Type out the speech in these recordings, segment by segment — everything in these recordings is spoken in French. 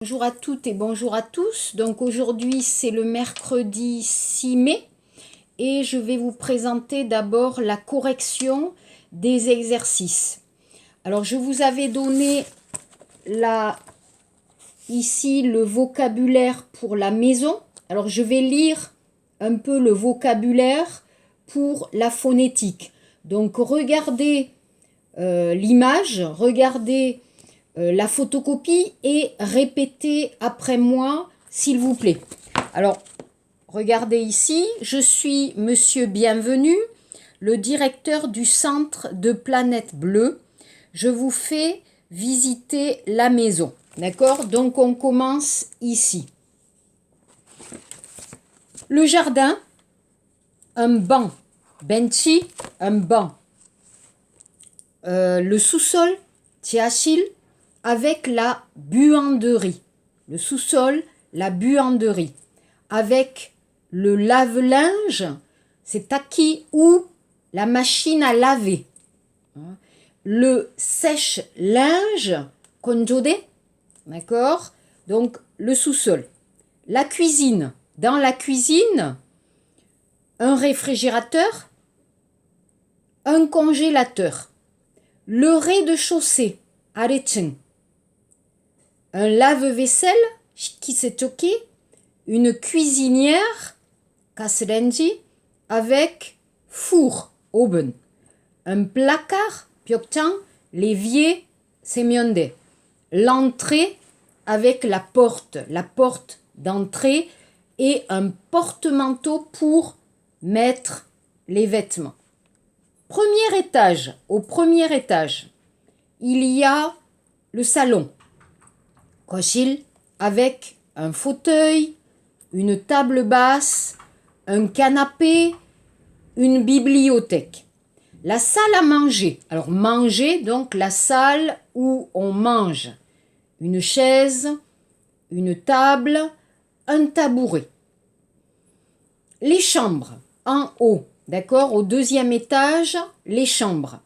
Bonjour à toutes et bonjour à tous. Donc aujourd'hui c'est le mercredi 6 mai et je vais vous présenter d'abord la correction des exercices. Alors je vous avais donné ici le vocabulaire pour la maison. Alors je vais lire un peu le vocabulaire pour la phonétique. Donc regardez l'image, regardez la photocopie et répétez après moi, s'il vous plaît. Alors, regardez ici, je suis Monsieur Bienvenu, le directeur du centre de Planète Bleue. Je vous fais visiter la maison. D'accord? Donc, on commence ici. Le jardin, un banc. Benchi, un banc. Le sous-sol, tiachil, avec la buanderie. Le sous-sol, la buanderie. Avec le lave-linge, c'est taki ou la machine à laver. Le sèche-linge, konjode, d'accord? Donc, le sous-sol. La cuisine. Dans la cuisine, un réfrigérateur, un congélateur. Le rez-de-chaussée, arechen. Un lave-vaisselle, shikisechoki, une cuisinière, kasrenji, avec four, oben. Un placard, pyokchang, l'évier, semyonde. L'entrée avec la porte d'entrée et un porte-manteau pour mettre les vêtements. Premier étage, au premier étage, il y a le salon. Koshil, avec un fauteuil, une table basse, un canapé, une bibliothèque. La salle à manger. Alors manger, donc la salle où on mange. Une chaise, une table, un tabouret. Les chambres, en haut, d'accord, au deuxième étage, les chambres.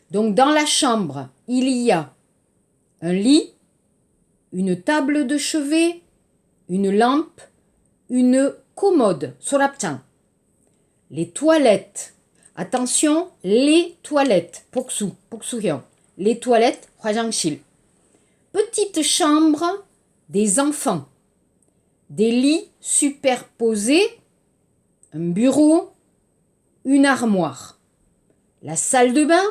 Donc dans la chambre, il y a un lit, une table de chevet, une lampe, une commode, sorapchan. Les toilettes. Attention, les toilettes. Poksuhyong. Les toilettes, hwajangshil. Petite chambre des enfants. Des lits superposés, un bureau, une armoire. La salle de bain,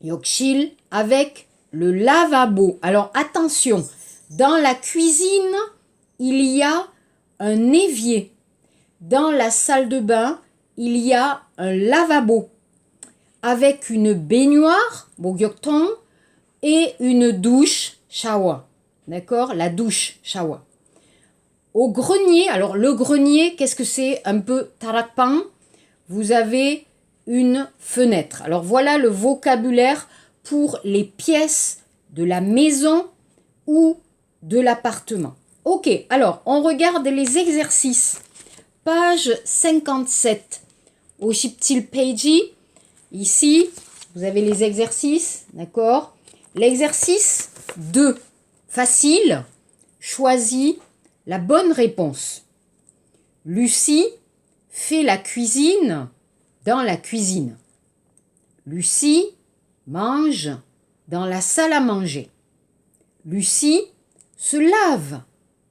yokshil, avec le lavabo. Alors attention, dans la cuisine, il y a un évier. Dans la salle de bain, il y a un lavabo avec une baignoire, bogyokton, et une douche, shower. D'accord? La douche, shower. Au grenier, alors le grenier, qu'est-ce que c'est? Un peu tarakpan. Vous avez une fenêtre. Alors voilà le vocabulaire pour les pièces de la maison ou de l'appartement. Ok, alors on regarde les exercices. Page 57. Au Shiptil Peiji, ici, vous avez les exercices, d'accord? L'exercice 2, facile, choisis la bonne réponse. Lucie fait la cuisine dans la cuisine. Lucie mange dans la salle à manger. Lucie se lave,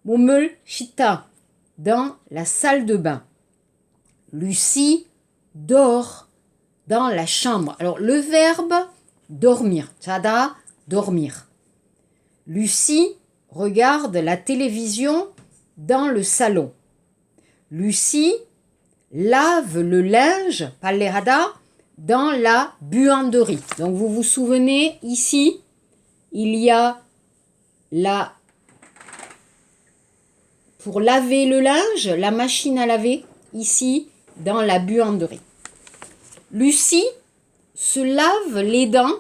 momel shita, dans la salle de bain. Lucie dort dans la chambre. Alors le verbe dormir, tada, dormir. Lucie regarde la télévision dans le salon. Lucie lave le linge, palerada, dans la buanderie. Donc vous vous souvenez, ici, il y a pour laver le linge, la machine à laver, ici, dans la buanderie. Lucie se lave les dents,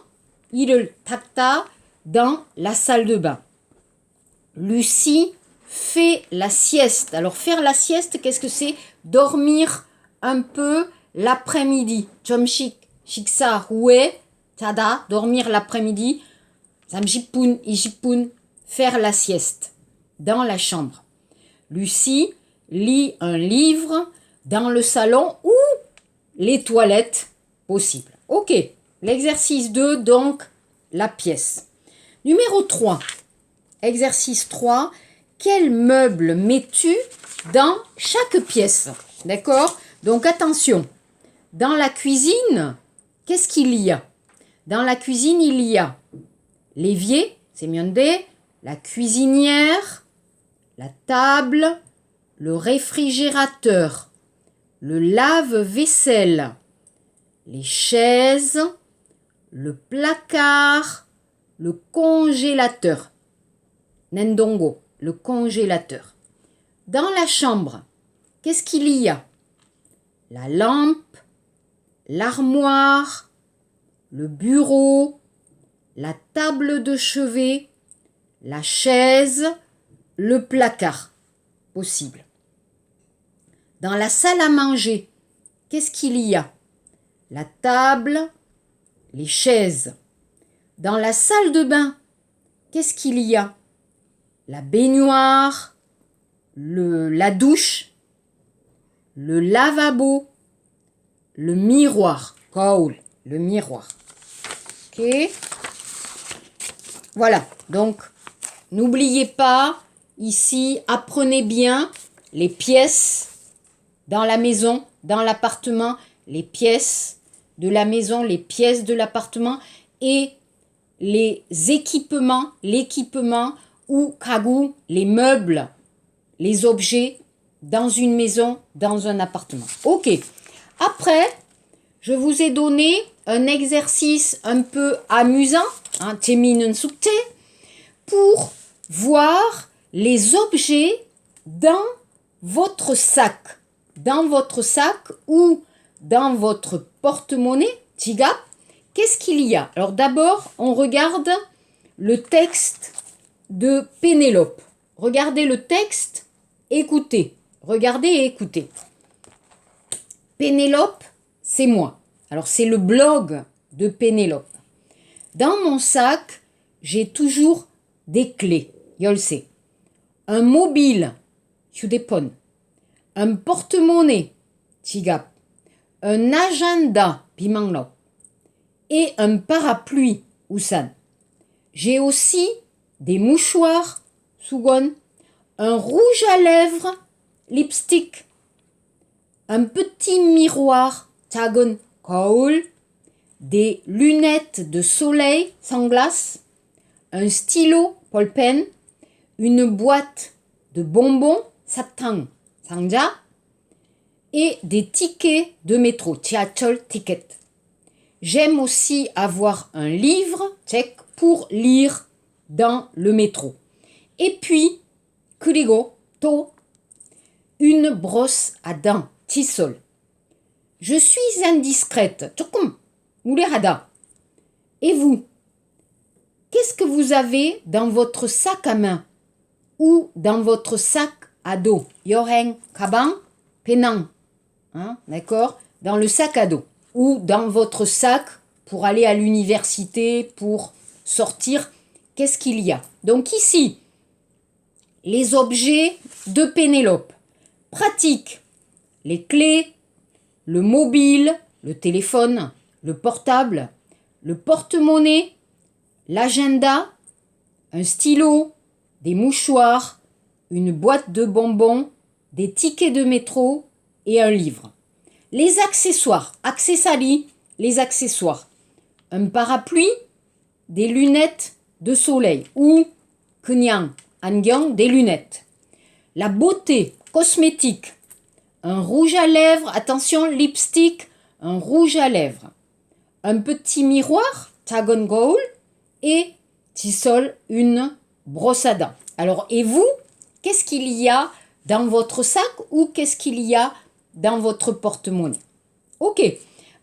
il takta, dans la salle de bain. Lucie fait la sieste. Alors faire la sieste, qu'est-ce que c'est? Dormir un peu l'après-midi. Chomshik, shiksa, hue, tada, dormir l'après-midi. Samjipun, ijipun, faire la sieste dans la chambre. Lucie lit un livre dans le salon ou les toilettes possibles. Ok, l'exercice 2, donc la pièce. Numéro 3, exercice 3, quel meuble mets-tu dans chaque pièce? D'accord? Donc attention, dans la cuisine, qu'est-ce qu'il y a? Dans la cuisine, il y a l'évier, c'est mionde, la cuisinière, la table, le réfrigérateur, le lave-vaisselle, les chaises, le placard, le congélateur. Nendongo, le congélateur. Dans la chambre, qu'est-ce qu'il y a? La lampe, l'armoire, le bureau, la table de chevet, la chaise, le placard possible. Dans la salle à manger, qu'est-ce qu'il y a? La table, les chaises. Dans la salle de bain, qu'est-ce qu'il y a? La baignoire, la douche, le lavabo, le miroir. Cool, le miroir. Ok. Voilà, donc n'oubliez pas, ici, apprenez bien les pièces dans la maison, dans l'appartement, les pièces de la maison, les pièces de l'appartement et les équipements, l'équipement ou kagu, les meubles, les objets dans une maison, dans un appartement. Ok. Après, je vous ai donné un exercice un peu amusant, pour voir les objets dans votre sac. Dans votre sac ou dans votre porte-monnaie, tiga, qu'est-ce qu'il y a? Alors d'abord, on regarde le texte de Pénélope. Regardez le texte, écoutez. Regardez et écoutez. Pénélope, c'est moi. Alors c'est le blog de Pénélope. Dans mon sac, j'ai toujours des clés. Je le sais. Un mobile, Hyudepon. Un porte-monnaie, Tigap. Un agenda, Pimanglo. Et un parapluie, Usan. J'ai aussi des mouchoirs, Sugon. Un rouge à lèvres, lipstick. Un petit miroir, Tagon, Koul. Des lunettes de soleil, sunglass. Un stylo, Polpen. Une boîte de bonbons, Satang, Sangja. Et des tickets de métro, Tiachol Ticket. J'aime aussi avoir un livre, check, pour lire dans le métro. Et puis, Kurigo, To, une brosse à dents, Tissol. Je suis indiscrète, Chokum, Mulehada. Et vous, qu'est-ce que vous avez dans votre sac à main ou dans votre sac à dos? Yoreng, Kaban, Penang. Hein, d'accord? Dans le sac à dos. Ou dans votre sac pour aller à l'université, pour sortir. Qu'est-ce qu'il y a? Donc ici, les objets de Pénélope. Pratique. Les clés, le mobile, le téléphone, le portable, le porte-monnaie, l'agenda, un stylo, des mouchoirs, une boîte de bonbons, des tickets de métro et un livre. Les accessoires, accessoires, les accessoires. Un parapluie, des lunettes de soleil ou Kenyang, Angyang, des lunettes. La beauté, cosmétique, un rouge à lèvres, attention, lipstick, un rouge à lèvres. Un petit miroir, Tagon Goul, et Tissol, une brosse à dents. Alors, et vous, qu'est-ce qu'il y a dans votre sac ou qu'est-ce qu'il y a dans votre porte-monnaie? Ok.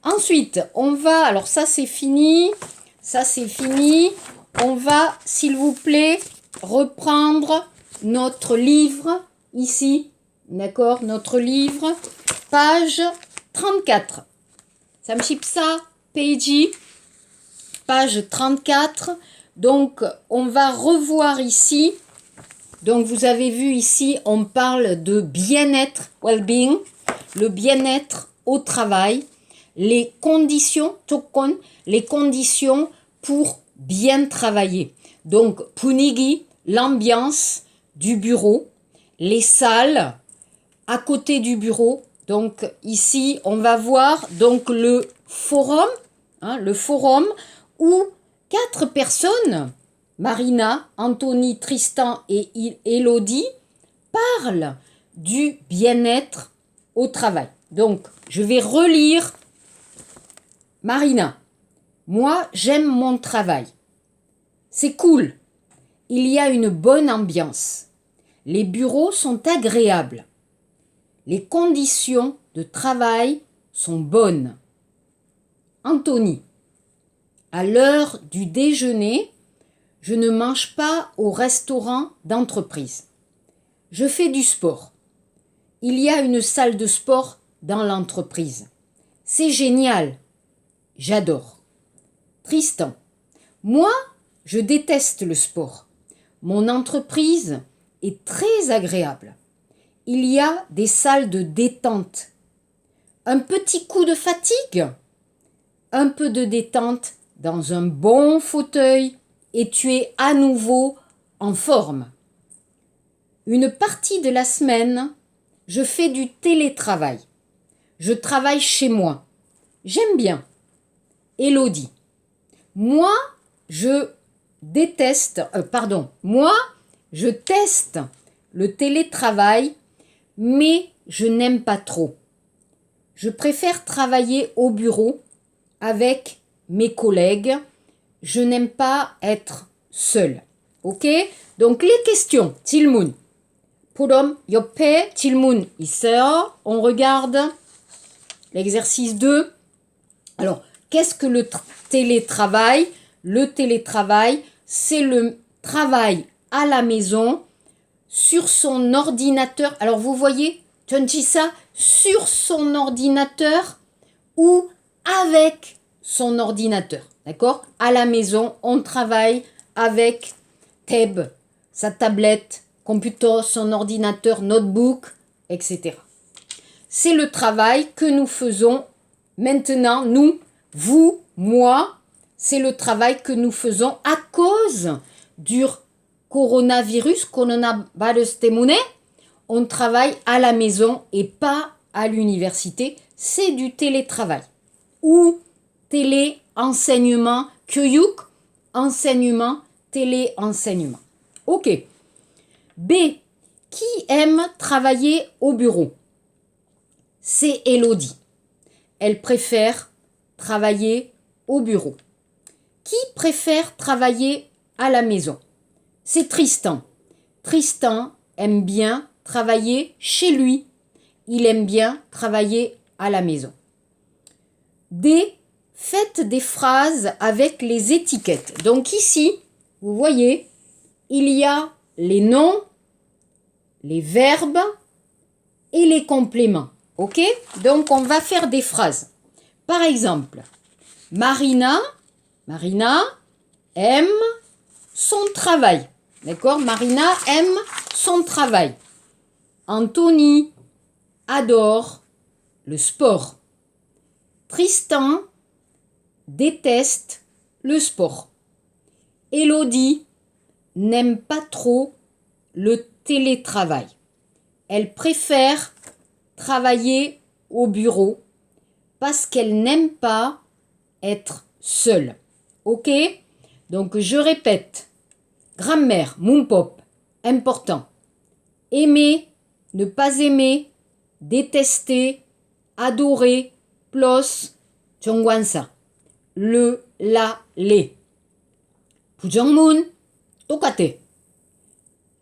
Ensuite, on va, alors ça c'est fini, On va, s'il vous plaît, reprendre notre livre ici, d'accord? Notre livre, page 34. Samshipsa, Peiji, page 34. Donc, on va revoir ici. Donc, vous avez vu ici, on parle de bien-être, well-being, le bien-être au travail, les conditions, tokon, les conditions pour bien travailler. Donc, punigi, l'ambiance du bureau, les salles à côté du bureau. Donc, ici, on va voir donc le forum où 4 personnes, Marina, Anthony, Tristan et Elodie, parlent du bien-être au travail. Donc, je vais relire Marina. Moi, j'aime mon travail. C'est cool. Il y a une bonne ambiance. Les bureaux sont agréables. Les conditions de travail sont bonnes. Anthony. À l'heure du déjeuner, je ne mange pas au restaurant d'entreprise. Je fais du sport. Il y a une salle de sport dans l'entreprise. C'est génial. J'adore. Tristan. Moi, je déteste le sport. Mon entreprise est très agréable. Il y a des salles de détente. Un petit coup de fatigue. Un peu de détente dans un bon fauteuil et tu es à nouveau en forme. Une partie de la semaine, je fais du télétravail. Je travaille chez moi. J'aime bien. Elodie. Moi, je teste le télétravail, mais je n'aime pas trop. Je préfère travailler au bureau avec mes collègues. Je n'aime pas être seule. Ok? Donc les questions. Tilmun. Podom yoppe tilmun iseo. On regarde l'exercice 2. Alors, qu'est-ce que le télétravail? Le télétravail, c'est le travail à la maison sur son ordinateur. Alors, vous voyez, tu dis ça sur son ordinateur ou avec son ordinateur. D'accord? À la maison, on travaille avec Teb, sa tablette, computer, son ordinateur, notebook, etc. C'est le travail que nous faisons maintenant, nous, vous, moi. C'est le travail que nous faisons à cause du coronavirus, on travaille à la maison et pas à l'université. C'est du télétravail ou téléenseignement, kyuyuk, enseignement, téléenseignement. Ok. B. Qui aime travailler au bureau? C'est Elodie. Elle préfère travailler au bureau. Qui préfère travailler à la maison? C'est Tristan. Tristan aime bien travailler chez lui. Il aime bien travailler à la maison. D. Faites des phrases avec les étiquettes. Donc ici, vous voyez, il y a les noms, les verbes et les compléments. Ok? Donc on va faire des phrases. Par exemple, Marina aime son travail. D'accord? Marina aime son travail. Anthony adore le sport. Tristan déteste le sport. Elodie n'aime pas trop le télétravail. Elle préfère travailler au bureau parce qu'elle n'aime pas être seule. Ok? Donc je répète. Grammaire, mumpop, important. Aimer, ne pas aimer, détester, adorer, plus, chongwansa. Le, la, les. Pujangmun, tokate.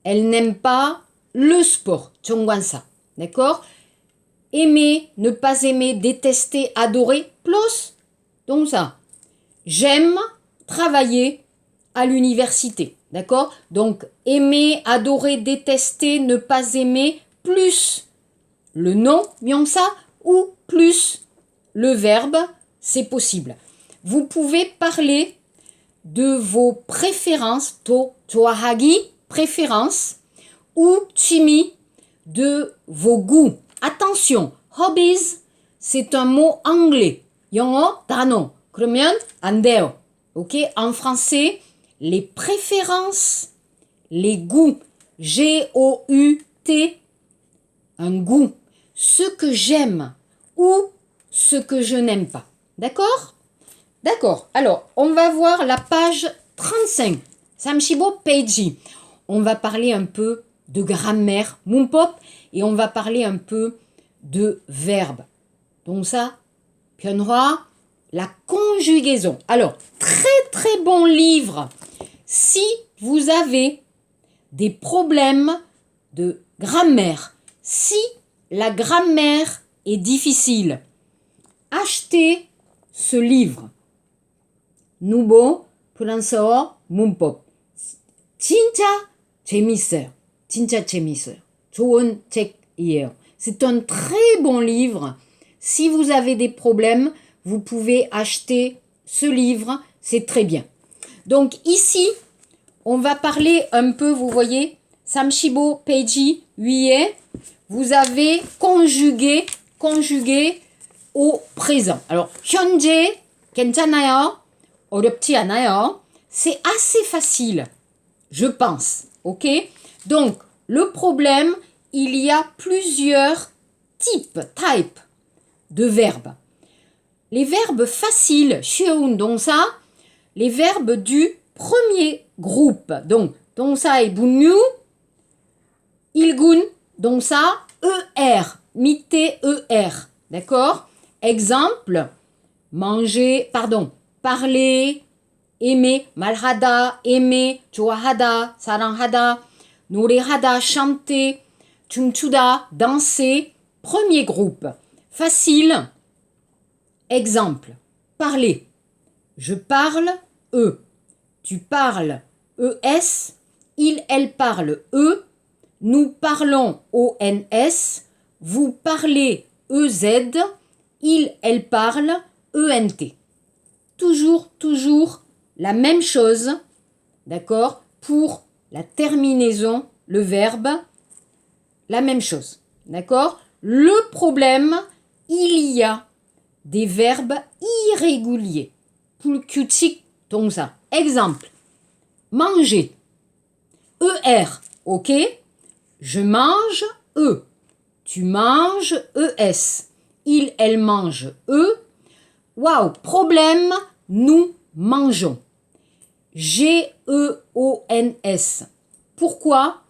Elle n'aime pas le sport, chongwansa. D'accord? Aimer, ne pas aimer, détester, adorer, plus. Donc ça. J'aime travailler à l'université. D'accord? Donc, aimer, adorer, détester, ne pas aimer, plus le nom, myongsa, ou plus le verbe, c'est possible. Vous pouvez parler de vos préférences, to 좋아하기, préférences, ou 취미, de vos goûts. Attention, hobbies, c'est un mot anglais. 영어 단어. 그러면 안 돼요. Ok? En français, les préférences, les goûts. G-O-U-T, un goût. Ce que j'aime ou ce que je n'aime pas. D'accord? D'accord. Alors, on va voir la page 35. Samshibo Peiji. On va parler un peu de grammaire, 문법, et on va parler un peu de verbes. Donc ça, 변화, la conjugaison. Alors, très bon livre. Si vous avez des problèmes de grammaire, si la grammaire est difficile, achetez ce livre. 누보 프랑스어 문법. 진짜 재밌어요. 진짜 재밌어요. 좋은 책이에요. C'est un très bon livre. Si vous avez des problèmes, vous pouvez acheter ce livre. C'est très bien. Donc ici, on va parler un peu, vous voyez, Samshibo Peiji 위에, vous avez conjugué au présent. Alors, 현재 괜찮아요? 어렵지 않아요? C'est assez facile, je pense. Ok? Donc, le problème, il y a plusieurs types de verbes. Les verbes faciles, 쉬운 동사, les verbes du premier groupe. Donc, 동사의 분류, 일군, 동사, ER, 밑에 ER. D'accord? Exemple, parler, aimer, 말하다, aimer, 좋아하다, 사랑하다, 노래하다, chanter, 춤추다, danser. Premier groupe. Facile. Exemple, parler. Je parle, Tu parles, ES. Il, elle parle, E. Nous parlons, ONS. Vous parlez, EZ. Il, elle parle, ENT. Toujours la même chose, d'accord? Pour la terminaison, le verbe, la même chose, d'accord? Le problème, il y a des verbes irréguliers. 불규칙 동사. Exemple, manger. ER, ok? Je mange, E. Tu manges, ES. Il, elle mange, E. Waouh, problème, nous mangeons. G-E-O-N-S. Pourquoi?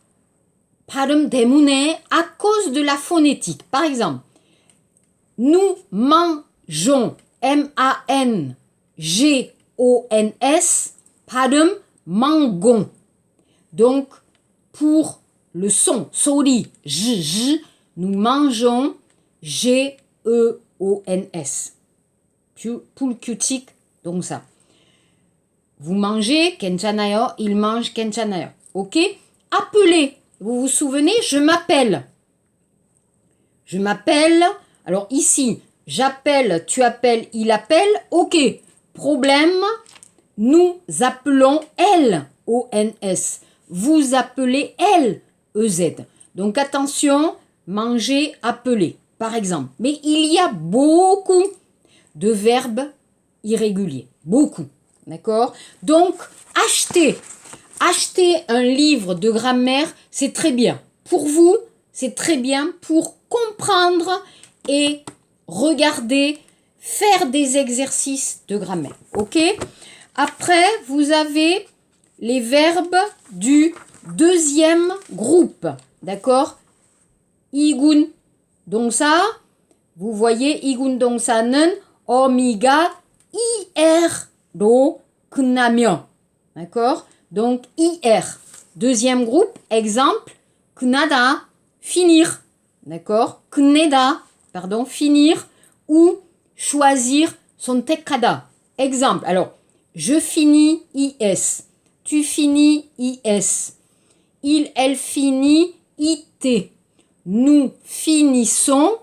발음 때문에, à cause de la phonétique. Par exemple, nous mangeons, M-A-N-G-O-N-S, 발음 mangon. Donc, pour le son, 소리, j, nous mangeons, G-E-O-N-S. 불규칙 동사. Vous mangez, 괜찮아요. Il mange, 괜찮아요. Ok? Appeler. Vous vous souvenez? Je m'appelle. Je m'appelle. Alors ici, j'appelle, tu appelles, il appelle. Ok. Problème. Nous appelons elle. O-N-S. Vous appelez elle. E-Z. Donc attention, manger, appeler. Par exemple. Mais il y a beaucoup de verbes irréguliers. Beaucoup. D'accord? Donc, acheter un livre de grammaire, c'est très bien. Pour vous, c'est très bien pour comprendre et regarder, faire des exercices de grammaire. Ok? Après, vous avez les verbes du deuxième groupe. D'accord? 이군 동사. Vous voyez, 이군 동사는 어미가 er로 끝나며. D'accord? Donc, IR. Deuxième groupe, exemple, 끝나다, finir. D'accord? 끝내다, pardon, finir ou choisir, 선택하다. Exemple, alors, je finis IS. Tu finis IS. Il, elle finit IT. Nous finissons,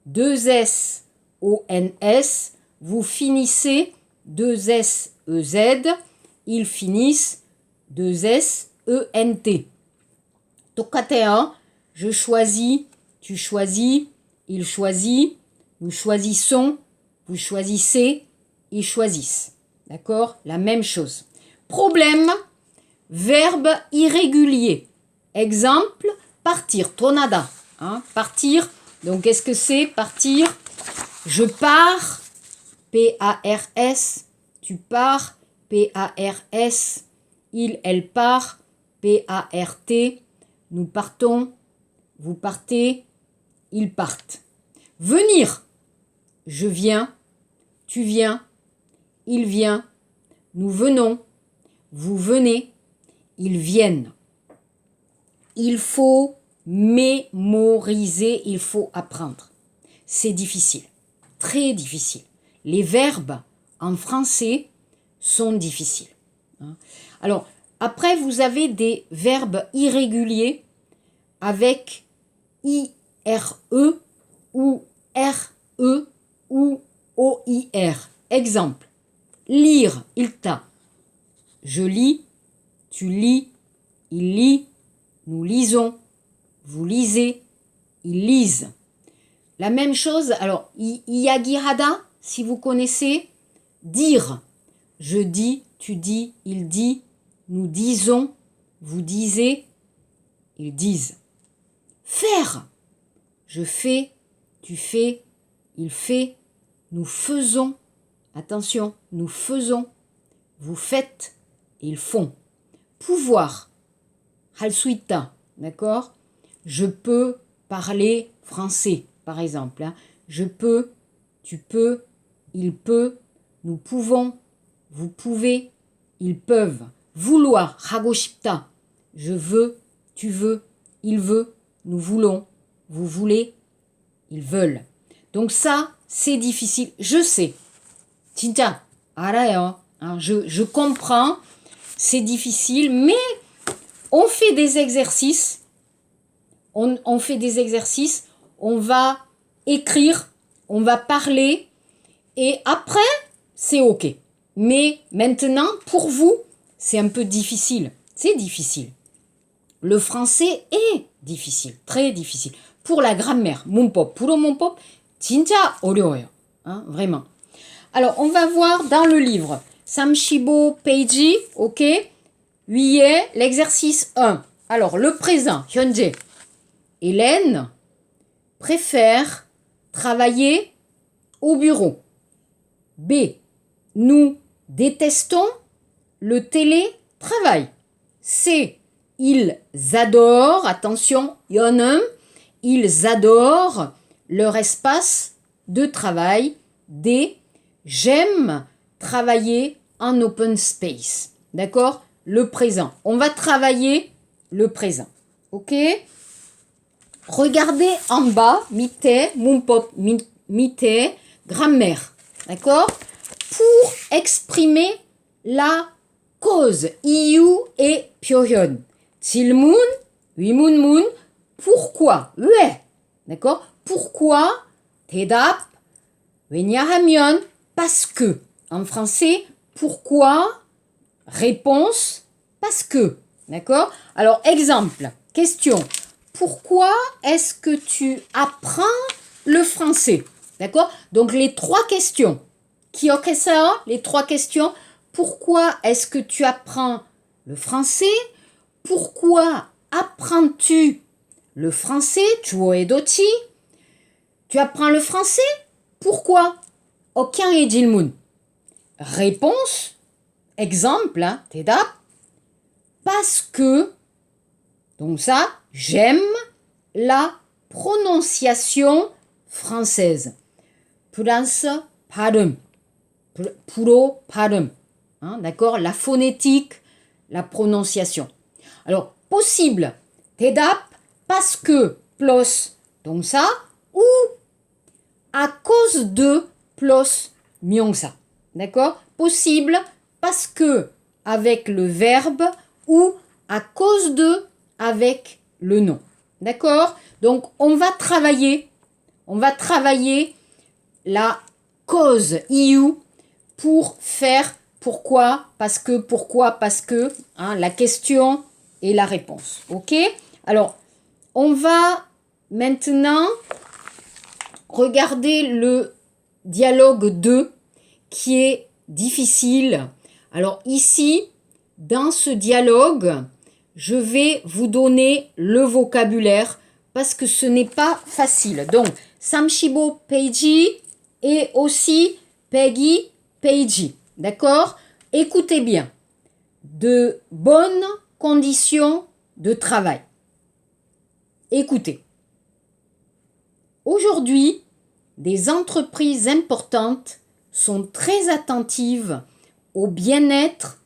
2S, ONS. Vous finissez, 2S, EZ. ils finissent 2S-E-N-T. Tokatea, je choisis, tu choisis, il choisit, nous choisissons, vous choisissez, ils choisissent. D'accord? La même chose. Problème, verbe irrégulier. Exemple, partir, tonada. Hein, partir, donc qu'est-ce que c'est partir? Je pars, P-A-R-S, tu pars, P-A-R-S, il, elle part, P-A-R-T, nous partons, vous partez, ils partent. Venir, je viens, tu viens, il vient, nous venons, vous venez, ils viennent. Il faut mémoriser, il faut apprendre. C'est difficile, très difficile. Les verbes en français sont difficiles. Alors, après, vous avez des verbes irréguliers avec I-R-E ou R-E ou O-I-R. Exemple, lire, ilta. Je lis, tu lis, il lit, nous lisons, vous lisez, ils lisent. La même chose, alors, Iyagihada, si vous connaissez, dire. Je dis, tu dis, il dit, nous disons, vous disiez, ils disent. Faire. Je fais, tu fais, il fait, nous faisons. Attention, nous faisons, vous faites, ils font. Pouvoir. Halsuita, d'accord? Je peux parler français, par exemple. Hein. Je peux, tu peux, il peut, nous pouvons, vous pouvez, ils peuvent. Vouloir, hagoshipta. Je veux, tu veux, il veut, nous voulons, vous voulez, ils veulent. Donc ça, c'est difficile. Je sais. Tinta, arayo. Je comprends, c'est difficile, mais on fait des exercices. On fait des exercices, on va écrire, on va parler, et après, c'est OK. Mais maintenant, pour vous, c'est un peu difficile. C'est difficile. Le français est difficile, très difficile. Pour la grammaire, 문법, pour 문법, 진짜 어려워요. Hein, vraiment. Alors, on va voir dans le livre. Samshibo Peiji, OK. Huillet, l'exercice 1. Alors, le présent, 현재. Hélène préfère travailler au bureau. B. Nous détestons le télétravail. C. Ils adorent, attention, 여는, ils adorent leur espace de travail. D. J'aime travailler en open space. D'accord? Le présent. On va travailler le présent. OK? Regardez en bas, 밑에, 문법, 밑에, grammaire. D'accord? Pour exprimer la cause, 이유 et 표현. 질문, 의문문, pourquoi, 왜. D'accord? Pourquoi, 대답, 왜냐하면, parce que. En français, pourquoi, réponse, parce que. D'accord? Alors, exemple, question. Pourquoi est-ce que tu apprends le français? D'accord? Donc, les trois questions. 기억했어요? Les trois questions. Pourquoi est-ce que tu apprends le français? Pourquoi apprends-tu le français? 주어의 도치. Tu apprends le français? Pourquoi? 어향의 질문. Réponse. Exemple, hein, 대답. Parce que, donc ça, j'aime la prononciation française. France 발음. Puro 발음. Hein, d'accord? La phonétique, la prononciation. Alors, possible. 대답, parce que, plus, donc ça, ou à cause de, plus, 명사. D'accord? Possible, parce que, avec le verbe, ou à cause de, avec le nom. D'accord? Donc, on va travailler la cause, iu, pour faire pourquoi, parce que, hein, la question et la réponse. Ok? Alors, on va maintenant regarder le dialogue 2 qui est difficile. Alors ici, dans ce dialogue, je vais vous donner le vocabulaire parce que ce n'est pas facile. Donc, Samshibo Peiji et aussi Peggy Peiji. D'accord? Écoutez bien. De bonnes conditions de travail. Écoutez. Aujourd'hui, des entreprises importantes sont très attentives au bien-être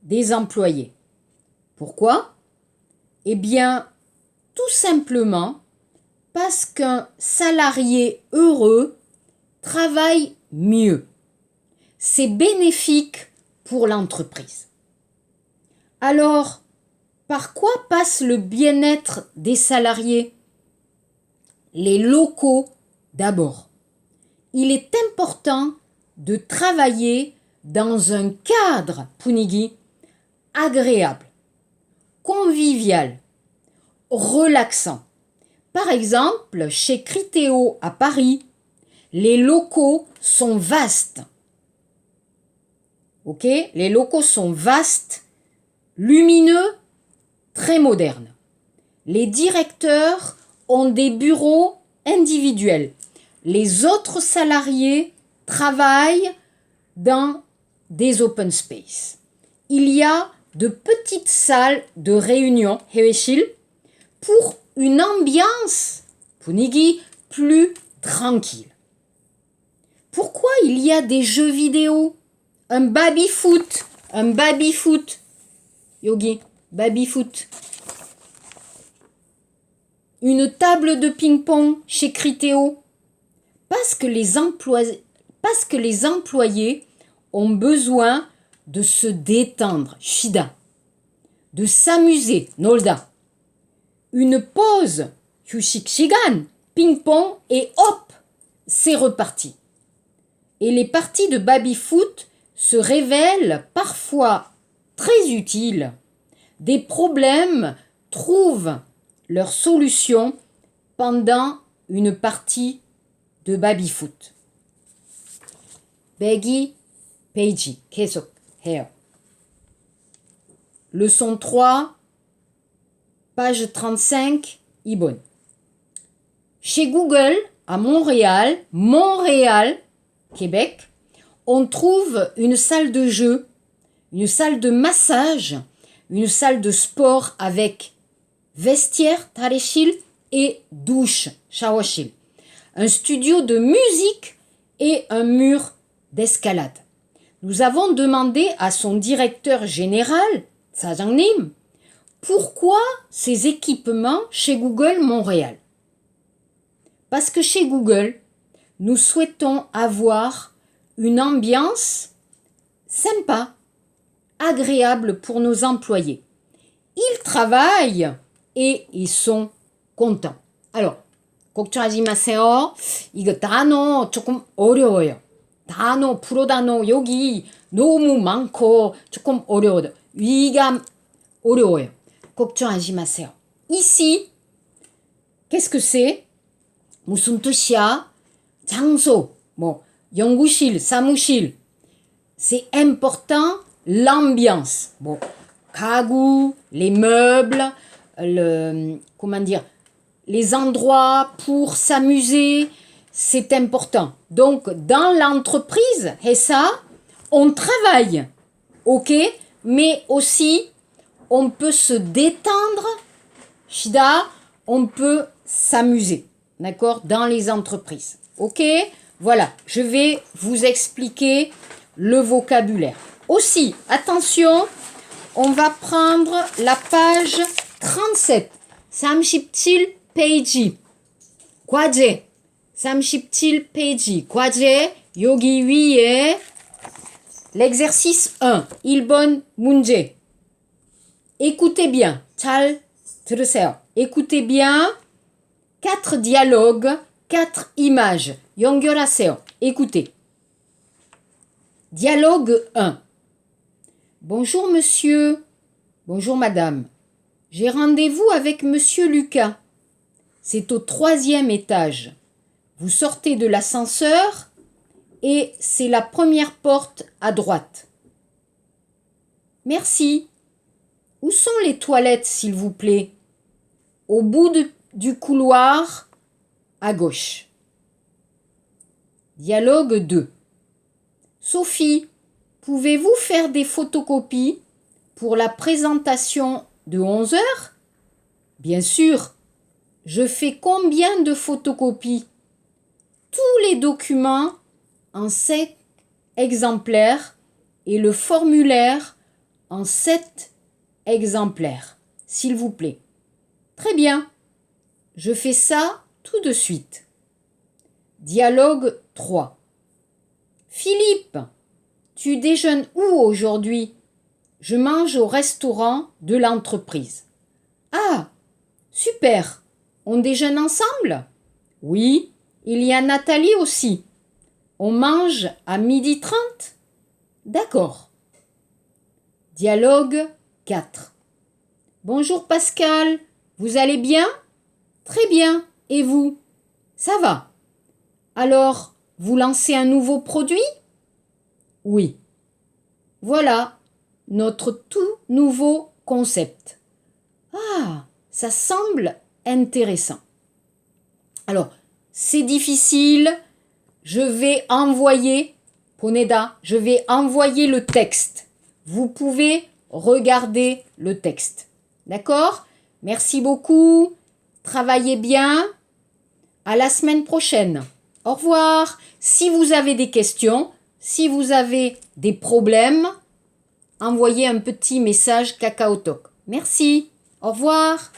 des employés. Pourquoi? Eh bien, tout simplement parce qu'un salarié heureux travaille mieux. C'est bénéfique pour l'entreprise. Alors, par quoi passe le bien-être des salariés? Les locaux d'abord. Il est important de travailler dans un cadre, punigi, agréable, convivial, relaxant. Par exemple, chez Criteo à Paris, les locaux sont vastes. Ok? Les locaux sont vastes, lumineux, très modernes. Les directeurs ont des bureaux individuels. Les autres salariés travaillent dans des open space. Il y a de petites salles de réunion, 해외실, pour une ambiance, 분위기, plus tranquille. Pourquoi il y a des jeux vidéo? Un baby-foot, Yogi, baby-foot. Une table de ping-pong chez Criteo. Parce que les employés ont besoin de se détendre, shida, de s'amuser, nolda. Une pause, 휴식 시간, ping-pong et hop, c'est reparti. Et les parties de baby-foot se révèlent parfois très utiles. Des problèmes trouvent leur solution pendant une partie de baby-foot. Peggy Peiji, 계속 해요. Leçon 3, page 35, Ibon. Chez Google, à Montréal, Québec, on trouve une salle de jeu, une salle de massage, une salle de sport avec vestiaire, 탈의실, et douche, 샤워실. Un studio de musique et un mur d'escalade. Nous avons demandé à son directeur général, 사장님, pourquoi ces équipements chez Google Montréal? Parce que chez Google, nous souhaitons avoir une ambiance sympa, agréable pour nos employés. Ils travaillent et ils sont contents. Alors, 걱정하지 마세요. 이거 단어 조금 어려워요. 단어, 프로 단어 여기 너무 많고 조금 어려워요. 위감 어려워요. 걱정하지 마세요. Ici, qu'est-ce que c'est? 무슨 뜻이야? 장소, 뭐 연구실, 사무실. C'est important l'ambiance. Bon, 가구, les meubles, comment dire, les endroits pour s'amuser, c'est important. Donc, dans l'entreprise, et ça, on travaille, ok? Mais aussi, on peut se détendre, shida, on peut s'amuser, d'accord? Dans les entreprises, ok? Voilà, je vais vous expliquer le vocabulaire. Aussi, attention, on va prendre la page 37. 37페이지. 과제. 37페이지. 과제. 여기 위에 l'exercice 1. 1번 문제. Écoutez bien. 잘 들으세요. Écoutez bien. 4 dialogues, 4 images. 연결하세요. Écoutez. Dialogue 1. Bonjour monsieur. Bonjour madame. J'ai rendez-vous avec monsieur Lucas. C'est au 3e étage. Vous sortez de l'ascenseur et c'est la première porte à droite. Merci. Où sont les toilettes, s'il vous plaît? Au bout du couloir, à gauche. Dialogue 2. Sophie, pouvez-vous faire des photocopies pour la présentation de 11 heures? Bien sûr. Je fais combien de photocopies? Tous les documents en 5 exemplaires et le formulaire en 7 exemplaires, s'il vous plaît. Très bien. Je fais ça tout de suite. Dialogue 3. Philippe, tu déjeunes où aujourd'hui? Je mange au restaurant de l'entreprise. Ah, super. On déjeune ensemble? Oui, il y a Nathalie aussi. On mange à 12h30? D'accord. Dialogue 4. Bonjour Pascal, vous allez bien? Très bien. Et vous? Ça va. Alors, vous lancez un nouveau produit? Oui. Voilà notre tout nouveau concept. Ah, ça semble intéressant. Alors, c'est difficile. Je vais envoyer, Poneda, je vais envoyer le texte. Vous pouvez regarder le texte. D'accord? Merci beaucoup. Travaillez bien. À la semaine prochaine. Au revoir. Si vous avez des questions, si vous avez des problèmes, envoyez un petit message KakaoTalk. Merci. Au revoir.